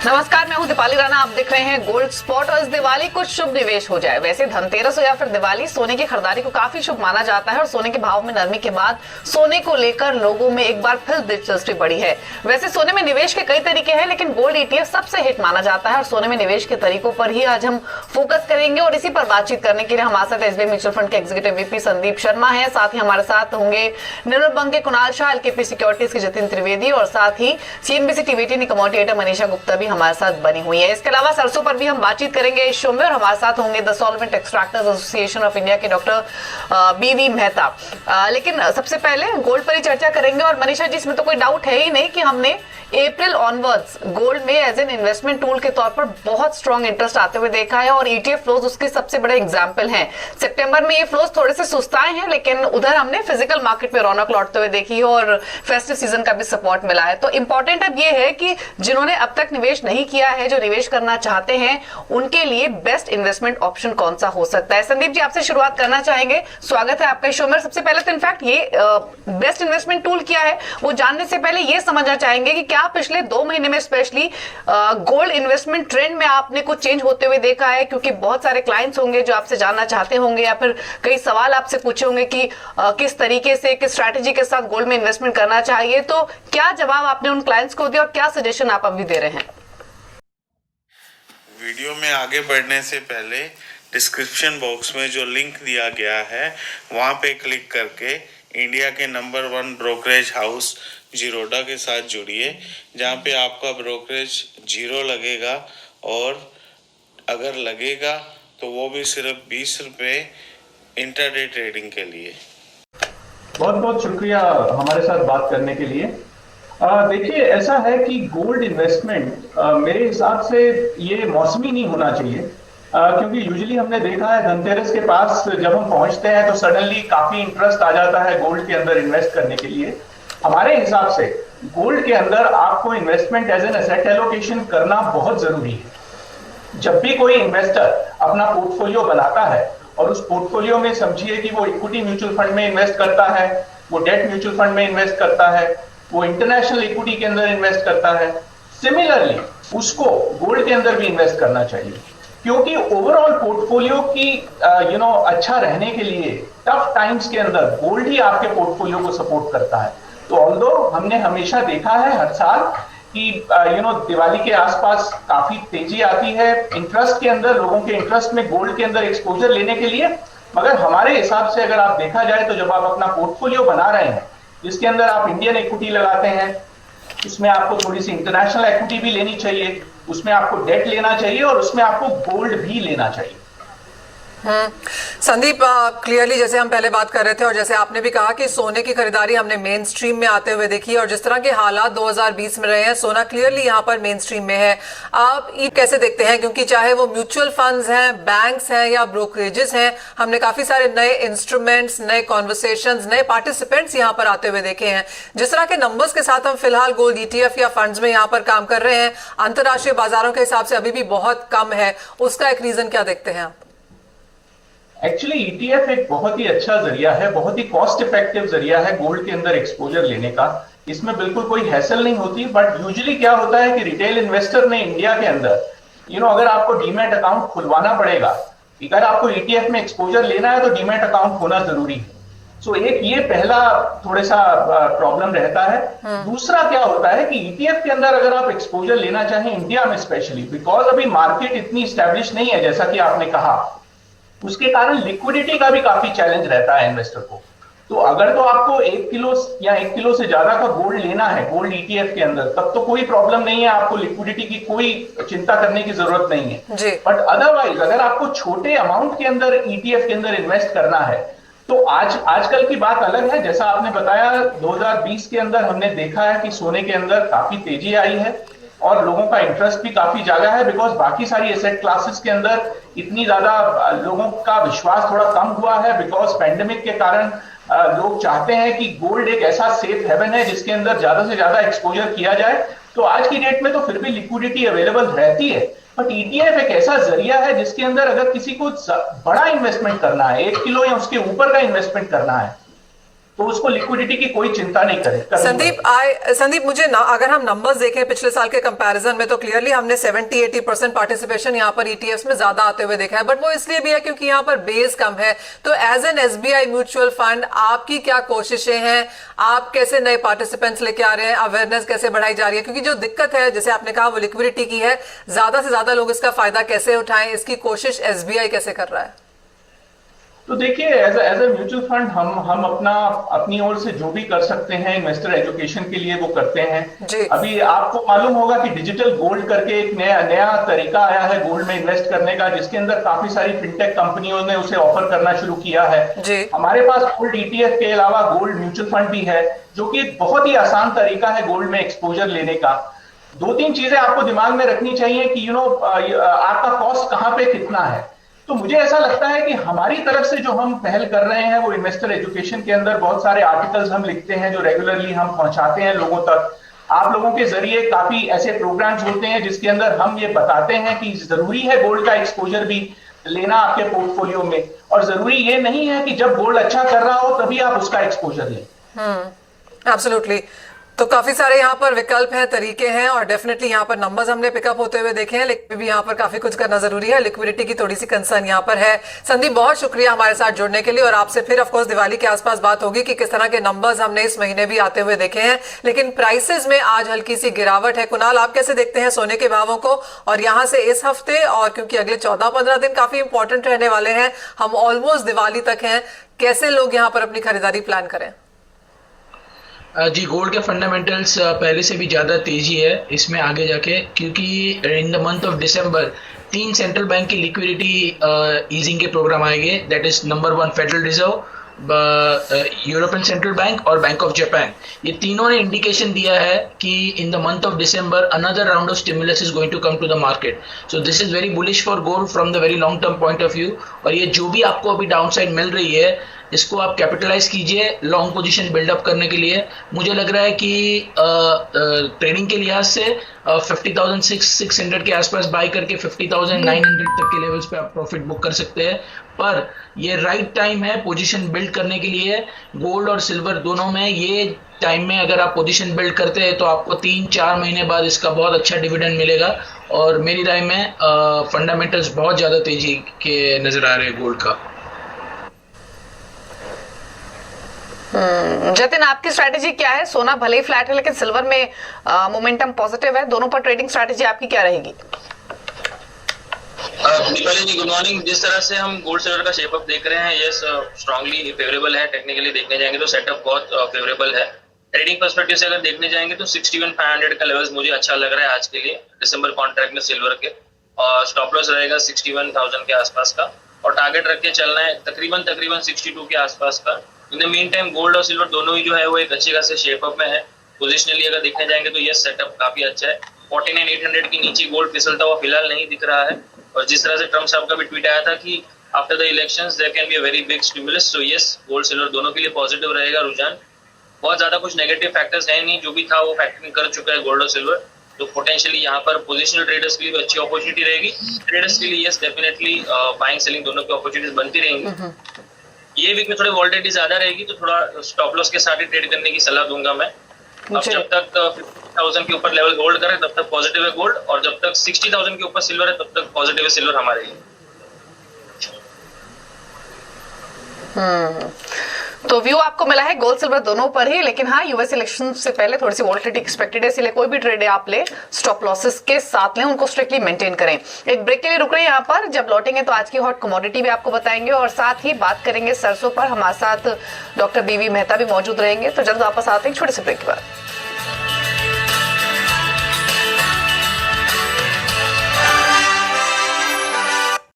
नमस्कार, मैं हूं दीपाली राणा। आप देख रहे हैं गोल्ड स्पॉट। और इस दिवाली कुछ शुभ निवेश हो जाए। वैसे धनतेरस हो या फिर दिवाली, सोने की खरीदारी को काफी शुभ माना जाता है और सोने के भाव में नरमी के बाद सोने को लेकर लोगों में एक बार फिर दिलचस्पी बढ़ी है। वैसे सोने में निवेश के कई तरीके हैं, लेकिन गोल्ड ईटीएफ सबसे हिट माना जाता है और सोने में निवेश के तरीकों पर ही आज हम फोकस करेंगे। और इसी पर बातचीत करने के लिए हमारे साथ एसबीआई म्यूचुअल फंड के एग्जीक्यूटिव वीपी संदीप शर्मा है। साथ ही हमारे साथ होंगे निर्मल बंग के कुणाल शाह, एलकेपी सिक्योरिटीज के जतिन त्रिवेदी और साथ ही CNBC TV commodity Manisha Gupta भी हमारे साथ बनी हुई है। इसके अलावा सरसों पर भी हम बातचीत करेंगे इस शो में। और हमारे साथ होंगे the solvent extractors association of India के डॉक्टर बीवी मेहता। लेकिन सबसे पहले गोल्ड पर ही चर्चा करेंगे। और मनीषा जी, इसमें तो कोई डाउट है ही नहीं कि हमने अप्रैल ऑनवर्ड्स गोल्ड में एज एन इन्वेस्टमेंट टूल के तौर पर बहुत स्ट्रॉन्ग इंटरेस्ट आते हुए देखा है और ईटीएफ फ्लोज उसके सबसे बड़े एग्जांपल हैं। सितंबर में ये फ्लोज थोड़े से सुस्ताए हैं, लेकिन उधर हमने फिजिकल मार्केट में रौनक लौटते हुए देखी है और फेस्टिव सीजन का भी सपोर्ट मिला है। तो इंपॉर्टेंट अब ये है कि जिन्होंने अब तक निवेश नहीं किया है, जो निवेश करना चाहते हैं, उनके लिए बेस्ट इन्वेस्टमेंट ऑप्शन कौन सा हो सकता है। संदीप जी, आपसे शुरुआत करना चाहेंगे। स्वागत है आपका शो में। सबसे पहले तो इनफैक्ट ये बेस्ट इन्वेस्टमेंट टूल क्या है वो जानने से पहले ये समझना चाहेंगे कि क्या पिछले 2 महीने में स्पेशली गोल्ड इन्वेस्टमेंट ट्रेंड में आपने कुछ चेंज होते हुए देखा है। क्योंकि बहुत सारे क्लाइंट्स होंगे जो आपसे जानना चाहते होंगे या फिर कई सवाल आपसे पूछे होंगे कि किस तरीके से, किस स्ट्रैटेजी के साथ गोल्ड में इन्वेस्टमेंट करना चाहिए। तो क्या जवाब आपने उन क्लाइंट्स को दिया और क्या सजेशन आप अभी दे रहे हैं? वीडियो में आगे बढ़ने से पहले डिस्क्रिप्शन बॉक्स में जो लिंक दिया गया है वहाँ पे क्लिक करके इंडिया के नंबर 1 ब्रोकरेज हाउस जीरोडा के साथ जुड़िए, जहाँ पे आपका ब्रोकरेज 0 लगेगा और अगर लगेगा तो वो भी सिर्फ 20 रुपये इंट्राडे ट्रेडिंग के लिए। बहुत बहुत शुक्रिया हमारे साथ बात करने के लिए। देखिए, ऐसा है कि गोल्ड इन्वेस्टमेंट मेरे हिसाब से ये मौसमी नहीं होना चाहिए, क्योंकि यूजुअली हमने देखा है धनतेरस के पास जब हम पहुंचते हैं तो सडनली काफी इंटरेस्ट आ जाता है गोल्ड के अंदर इन्वेस्ट करने के लिए। हमारे हिसाब से गोल्ड के अंदर आपको investment as an asset allocation करना बहुत जरूरी है। जब भी कोई इन्वेस्टर अपना पोर्टफोलियो बनाता है और उस पोर्टफोलियो में समझिए कि वो इक्विटी म्यूचुअल फंड में इन्वेस्ट करता है, वो डेट म्यूचुअल फंड में इन्वेस्ट करता है, वो इंटरनेशनल इक्विटी के अंदर इन्वेस्ट करता है, सिमिलरली उसको गोल्ड के अंदर भी इन्वेस्ट करना चाहिए। क्योंकि ओवरऑल पोर्टफोलियो की अच्छा रहने के लिए टफ टाइम्स के अंदर गोल्ड ही आपके पोर्टफोलियो को सपोर्ट करता है। तो ऑल्दो हमने हमेशा देखा है हर साल कि दिवाली के आसपास काफी तेजी आती है इंटरेस्ट के अंदर, लोगों के इंटरेस्ट में गोल्ड के अंदर एक्सपोजर लेने के लिए। मगर हमारे हिसाब से अगर आप देखा जाए तो जब आप अपना पोर्टफोलियो बना रहे हैं जिसके अंदर आप इंडियन इक्विटी लगाते हैं, उसमें आपको थोड़ी सी इंटरनेशनल इक्विटी भी लेनी चाहिए, उसमें आपको डेट लेना चाहिए और उसमें आपको गोल्ड भी लेना चाहिए। संदीप, क्लियरली जैसे हम पहले बात कर रहे थे और जैसे आपने भी कहा कि सोने की खरीदारी हमने मेन स्ट्रीम में आते हुए देखी और जिस तरह के हालात 2020 में रहे हैं, सोना क्लियरली यहाँ पर मेन स्ट्रीम में है। आप ये कैसे देखते हैं? क्योंकि चाहे वो म्यूचुअल फंड्स हैं, बैंक्स हैं या ब्रोकरेजेस हैं, हमने काफी सारे नए इंस्ट्रूमेंट्स, नए कॉन्वर्सेशंस, नए पार्टिसिपेंट्स यहाँ पर आते हुए देखे हैं। जिस तरह के नंबर्स के साथ हम फिलहाल गोल्ड ईटीएफ या फंड्स में यहाँ पर काम कर रहे हैं, अंतरराष्ट्रीय बाजारों के हिसाब से अभी भी बहुत कम है। उसका एक रीजन क्या देखते हैं आप? एक्चुअली ईटीएफ एक बहुत ही अच्छा जरिया है, बहुत ही कॉस्ट इफेक्टिव जरिया है गोल्ड के अंदर एक्सपोजर लेने का। इसमें बिल्कुल कोई हैसल नहीं होती। बट यूजुअली क्या होता है कि रिटेल इन्वेस्टर ने इंडिया के अंदर अगर आपको डीमैट अकाउंट खुलवाना पड़ेगा, अगर आपको ईटीएफ में एक्सपोजर लेना है तो डीमैट अकाउंट होना जरूरी है। सो एक ये पहला थोड़ा सा प्रॉब्लम रहता है। दूसरा क्या होता है कि ईटीएफ के अंदर अगर आप एक्सपोजर लेना चाहें इंडिया में स्पेशली, बिकॉज अभी मार्केट इतनी स्टैब्लिश नहीं है जैसा कि आपने कहा, उसके कारण लिक्विडिटी का भी काफी चैलेंज रहता है इन्वेस्टर को। तो अगर तो आपको 1 किलो या 1 किलो से ज्यादा का गोल्ड लेना है गोल्ड ईटीएफ के अंदर, तब तो कोई प्रॉब्लम नहीं है, आपको लिक्विडिटी की कोई चिंता करने की जरूरत नहीं है। बट अदरवाइज अगर आपको छोटे अमाउंट के अंदर ईटीएफ के अंदर इन्वेस्ट करना है तो आजकल की बात अलग है। जैसा आपने बताया 2020 के अंदर हमने देखा है कि सोने के अंदर काफी तेजी आई है और लोगों का इंटरेस्ट भी काफी ज्यादा है, बिकॉज बाकी सारी एसेट क्लासेस के अंदर इतनी ज्यादा लोगों का विश्वास थोड़ा कम हुआ है, बिकॉज पैंडेमिक के कारण लोग चाहते हैं कि गोल्ड एक ऐसा सेफ हेवन है जिसके अंदर ज्यादा से ज्यादा एक्सपोजर किया जाए। तो आज की डेट में तो फिर भी लिक्विडिटी अवेलेबल रहती है, बट ईटीएफ एक ऐसा जरिया है जिसके अंदर अगर किसी को बड़ा इन्वेस्टमेंट करना है, 1 किलो या उसके ऊपर का इन्वेस्टमेंट करना है, तो उसको लिक्विडिटी की कोई चिंता नहीं संदीप मुझे अगर हम नंबर्स देखें पिछले साल के कंपैरिजन में तो क्लियरली हमने 70-80% पार्टिसिपेशन यहाँ पर ईटीएफ्स में ज्यादा आते हुए देखा है, बट वो इसलिए भी है क्योंकि यहाँ पर बेस कम है। तो as an SBI mutual fund आपकी क्या कोशिशें हैं, आप कैसे नए पार्टिसिपेंट्स लेके आ रहे हैं, अवेयरनेस कैसे बढ़ाई जा रही है? क्योंकि जो दिक्कत है जैसे आपने कहा वो लिक्विडिटी की है, ज्यादा से ज्यादा लोग इसका फायदा कैसे उठाएं, इसकी कोशिश एसबीआई कैसे कर रहा है? तो देखिए, एज ए म्यूचुअल फंड हम अपनी ओर से जो भी कर सकते हैं इन्वेस्टर एजुकेशन के लिए वो करते हैं। अभी आपको मालूम होगा कि डिजिटल गोल्ड करके एक नया तरीका आया है गोल्ड में इन्वेस्ट करने का, जिसके अंदर काफी सारी फिनटेक कंपनियों ने उसे ऑफर करना शुरू किया है। हमारे पास गोल्ड ईटीएफ के अलावा गोल्ड म्यूचुअल फंड भी है, जो कि एक बहुत ही आसान तरीका है गोल्ड में एक्सपोजर लेने का। 2-3 चीजें आपको दिमाग में रखनी चाहिए कि आपका कॉस्ट कहाँ पे कितना है। तो मुझे ऐसा लगता है कि हमारी तरफ से जो हम पहल कर रहे हैं वो इन्वेस्टर एजुकेशन के अंदर बहुत सारे आर्टिकल्स हम लिखते हैं जो रेगुलरली हम पहुंचाते हैं लोगों तक। आप लोगों के जरिए काफी ऐसे प्रोग्राम्स होते हैं जिसके अंदर हम ये बताते हैं कि जरूरी है गोल्ड का एक्सपोजर भी लेना आपके पोर्टफोलियो में, और जरूरी ये नहीं है कि जब गोल्ड अच्छा कर रहा हो तभी आप उसका एक्सपोजर लें। एब्सोल्युटली। तो काफी सारे यहाँ पर विकल्प हैं, तरीके हैं, और डेफिनेटली यहाँ पर नंबर्स हमने पिकअप होते हुए देखे हैं, लेकिन भी यहाँ पर काफी कुछ करना जरूरी है। लिक्विडिटी की थोड़ी सी कंसर्न यहाँ पर है। संदीप बहुत शुक्रिया हमारे साथ जुड़ने के लिए, और आपसे फिर ऑफकोर्स दिवाली के आसपास बात होगी कि किस तरह के नंबर्स हमने इस महीने भी आते हुए देखे हैं, लेकिन प्राइसेस में आज हल्की सी गिरावट है। कुणाल, आप कैसे देखते हैं सोने के भावों को, और यहाँ से इस हफ्ते और क्योंकि अगले 14-15 दिन काफी इंपॉर्टेंट रहने वाले हैं, हम ऑलमोस्ट दिवाली तक हैं, कैसे लोग यहाँ पर अपनी खरीदारी प्लान करें? जी, गोल्ड के फंडामेंटल्स पहले से भी ज़्यादा तेजी है इसमें आगे जाके, क्योंकि in the month of December 3 central bank की लिक्विडिटी ईजिंग के प्रोग्राम आएंगे। That is number 1 Federal Reserve, European Central Bank और बैंक ऑफ जापान। ये तीनों ने इंडिकेशन दिया है कि in the month of December another round of stimulus is going to come to the market. So this is very bullish for gold from the very long term point of view. और ये जो भी आपको अभी down side मिल रही है इसको आप कैपिटलाइज कीजिए लॉन्ग पोजीशन बिल्डअप करने के लिए। मुझे लग रहा है कि ट्रेडिंग के लिहाज से 50,600 के आसपास बाय करके 50,900 तक के लेवल्स पे आप प्रॉफिट बुक कर सकते हैं। पर ये राइट टाइम है पोजीशन बिल्ड करने के लिए। गोल्ड और सिल्वर दोनों में ये टाइम में अगर आप पोजीशन बिल्ड करते हैं तो आपको 3-4 महीने बाद इसका बहुत अच्छा डिविडेंड मिलेगा। और मेरी राय में फंडामेंटल्स बहुत ज़्यादा तेजी के नजर आ रहे हैं गोल्ड का। जतिन, आपकी स्ट्रैटेजी क्या है? सोना भले ही फ्लैट है लेकिन सिल्वर में मोमेंटम पॉजिटिव है, दोनों पर ट्रेडिंग स्ट्रैटेजी आपकी क्या रहेगी? दीपाली जी, गुड मॉर्निंग। जिस तरह से हम गोल्ड सिल्वर का शेप अप देख रहे हैं, यस स्ट्रांगली फेवरेबल है। टेक्निकली देखने जाएंगे तो सेटअप बहुत फेवरेबल है। ट्रेडिंग पर्सपेक्टिव से अगर देखने जाएंगे तो 61,500 का लेवल्स मुझे अच्छा लग रहा है आज के लिए दिसंबर कॉन्ट्रैक्ट में सिल्वर के, और स्टॉप लॉस रहेगा 61,000 के आसपास का, और टारगेट रख के चलना है तकरीबन 62 के आसपास का। In the mean time gold और सिल्वर दोनों ही जो है वो एक अच्छे खासे शेप अप में है। पोजिशनली अगर देखने जाएंगे तो ये सेटअप काफी अच्छा है। 49,800 के नीचे गोल्ड फिसलता हुआ फिलहाल नहीं दिख रहा है। और जिस तरह से ट्रम्प साहब का भी ट्वीट आया था कि after the elections there can be a very big stimulus, so yes gold silver दोनों के लिए पॉजिटिव रहेगा रुझान। बहुत ज्यादा कुछ नेगेटिव फैक्टर्स है नहीं, जो भी था वो फैक्टरिंग कर चुका है गोल्ड और सिल्वर। तो पोटेंशियली यहाँ पर पोजिशनल ट्रेडर्स के लिए भी अच्छी अपॉर्चुनिटी रहेगी। ट्रेडर्स के लिए यस डेफिनेटली बाइंग सेलिंग दोनों की अपॉर्चुनिटीज बनती रहेंगी। ये वीक में थोड़ी वॉलेटिलिटी ज्यादा रहेगी तो थोड़ा स्टॉप लॉस के साथ ही ट्रेड करने की सलाह दूंगा मैं। अब जब तक 50,000 के ऊपर लेवल होल्ड करें तब तक पॉजिटिव है गोल्ड, और जब तक 60,000 के ऊपर सिल्वर है तब तक पॉजिटिव है सिल्वर हमारे लिए। तो व्यू आपको मिला है गोल्ड सिल्वर दोनों पर ही, लेकिन हाँ यूएस इलेक्शन से पहले थोड़ी सी वॉलेटिलिटी एक्सपेक्टेड है, इसलिए कोई भी ट्रेड आप ले स्टॉप लॉसेस के साथ लें, उनको स्ट्रिक्टली मेंटेन करें। एक ब्रेक के लिए रुक रहे हैं यहाँ पर, जब लौटेंगे तो आज की हॉट कमोडिटी भी आपको बताएंगे, और साथ ही बात करेंगे सरसों पर। हमारे साथ डॉक्टर बीवी मेहता भी मौजूद रहेंगे। तो जल्द वापस आते हैं छोटे से ब्रेक के बाद।